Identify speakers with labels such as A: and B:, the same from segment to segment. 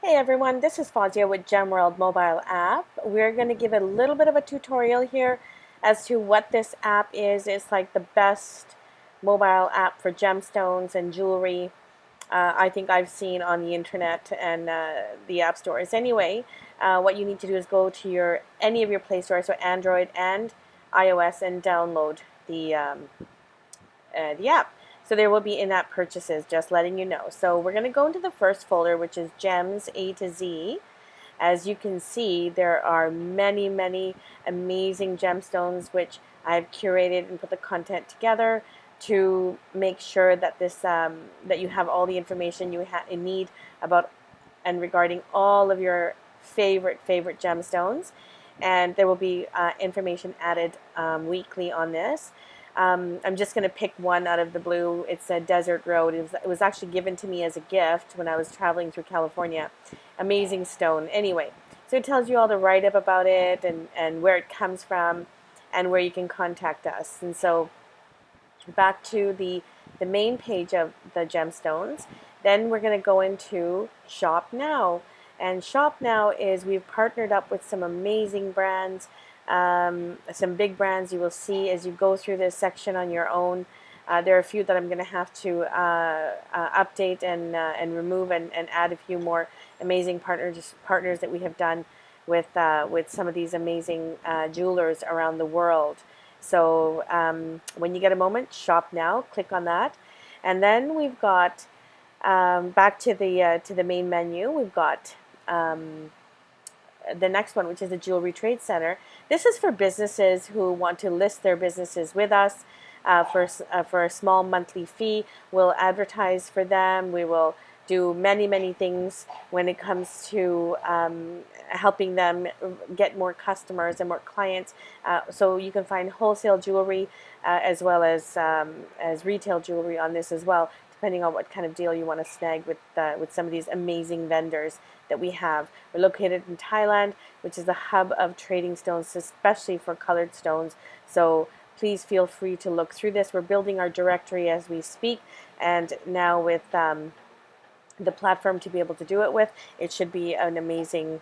A: Hey everyone, this is Fazia with GemWorld mobile app. We're going to give a little bit of a tutorial here as to what this app is. It's like the best mobile app for gemstones and jewelry I think I've seen on the internet and the app stores. Anyway, what you need to do is go to any of your Play stores, so Android and iOS, and download the app. So there will be in-app purchases, just letting you know. So we're going to go into the first folder, which is Gems A to Z. As you can see, there are many, many amazing gemstones which I've curated and put the content together to make sure that that you have all the information you need about and regarding all of your favorite gemstones. And there will be information added weekly on this. I'm just going to pick one out of the blue. It's a Desert Road. It was actually given to me as a gift when I was traveling through California. Amazing stone. Anyway, so it tells you all the write-up about it and where it comes from and where you can contact us. And so back to the main page of the gemstones. Then we're going to go into Shop Now. And Shop Now is we've partnered up with some amazing brands. Some big brands you will see as you go through this section on your own. There are a few that I'm going to have to update and remove and add a few more amazing partners that we have done with some of these amazing jewelers around the world. So when you get a moment, Shop Now, click on that, and then we've got back to the main menu. We've got the next one, which is the Jewelry Trade Center. This is for businesses who want to list their businesses with us for a small monthly fee. We'll advertise for them. We will do many things when it comes to helping them get more customers and more clients. So you can find wholesale jewelry as well as retail jewelry on this as well, depending on what kind of deal you want to snag with some of these amazing vendors that we have. We're located in Thailand, which is the hub of trading stones, especially for colored stones. So please feel free to look through this. We're building our directory as we speak, and now with the platform to be able to do it with, it should be an amazing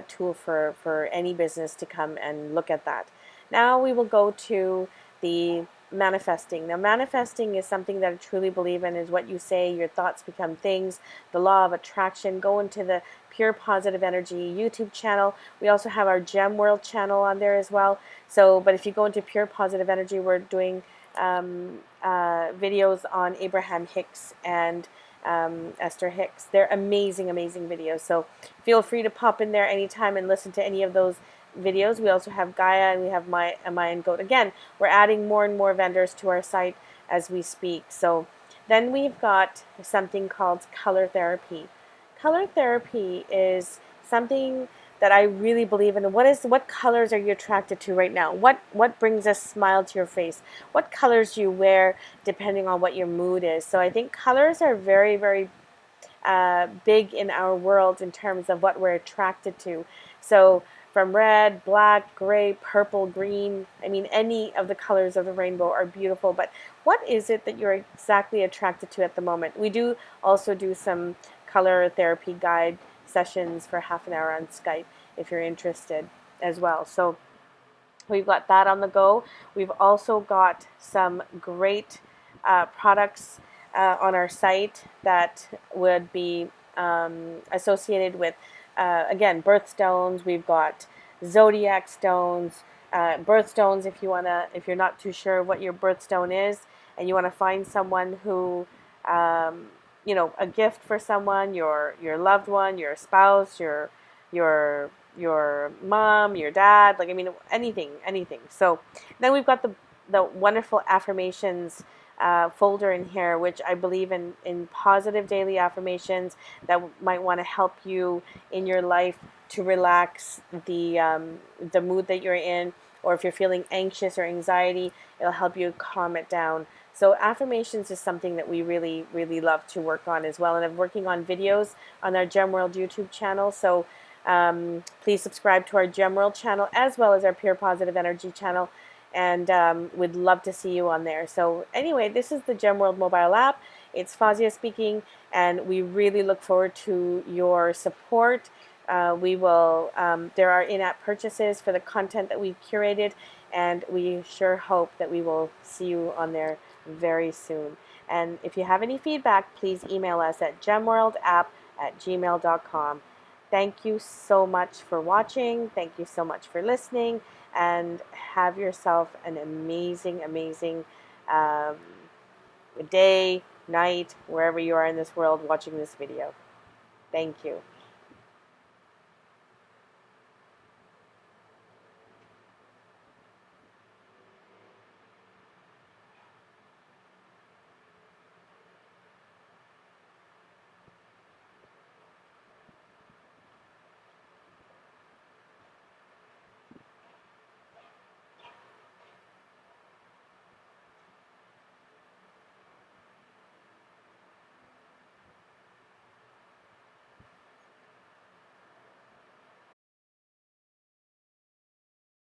A: tool for any business to come and look at that. Now we will go to the manifesting. Now manifesting is something that I truly believe in, is what you say, your thoughts become things, the law of attraction. Go into the Pure Positive Energy YouTube channel. We also have our GemWorld channel on there as well. So, but if you go into Pure Positive Energy, we're doing videos on Abraham Hicks and Esther Hicks. They're amazing videos. So feel free to pop in there anytime and listen to any of those videos. We also have Gaia, and we have Mayan Goat. Again, we're adding more and more vendors to our site as we speak. So then we've got something called color therapy. Color therapy is something that I really believe in. What colors are you attracted to right now? What brings a smile to your face? What colors do you wear depending on what your mood is? So I think colors are very big in our world in terms of what we're attracted to. So from red, black, gray, purple, green, I mean, any of the colors of the rainbow are beautiful, but what is it that you're exactly attracted to at the moment? We do also do some color therapy guide sessions for half an hour on Skype if you're interested as well. So we've got that on the go. We've also got some great products on our site that would be associated with again, birthstones. We've got zodiac stones, birthstones. If you're not too sure what your birthstone is, and you want to find someone who, a gift for someone, your loved one, your spouse, your mom, your dad, anything. So then we've got the wonderful affirmations folder in here, which I believe in positive daily affirmations that might want to help you in your life to relax the mood that you're in, or if you're feeling anxious or anxiety, it'll help you calm it down. So affirmations is something that we really love to work on as well, and I'm working on videos on our GemWorld YouTube channel. So please subscribe to our GemWorld channel as well as our Pure Positive Energy channel, and we'd love to see you on there. So anyway, this is the GemWorld mobile app. It's Fazia speaking, and we really look forward to your support. There are in-app purchases for the content that we've curated, and we sure hope that we will see you on there very soon. And if you have any feedback, please email us at gemworldapp@gmail.com. Thank you so much for watching. Thank you so much for listening, and have yourself an amazing, amazing um, day, night, wherever you are in this world watching this video. Thank you.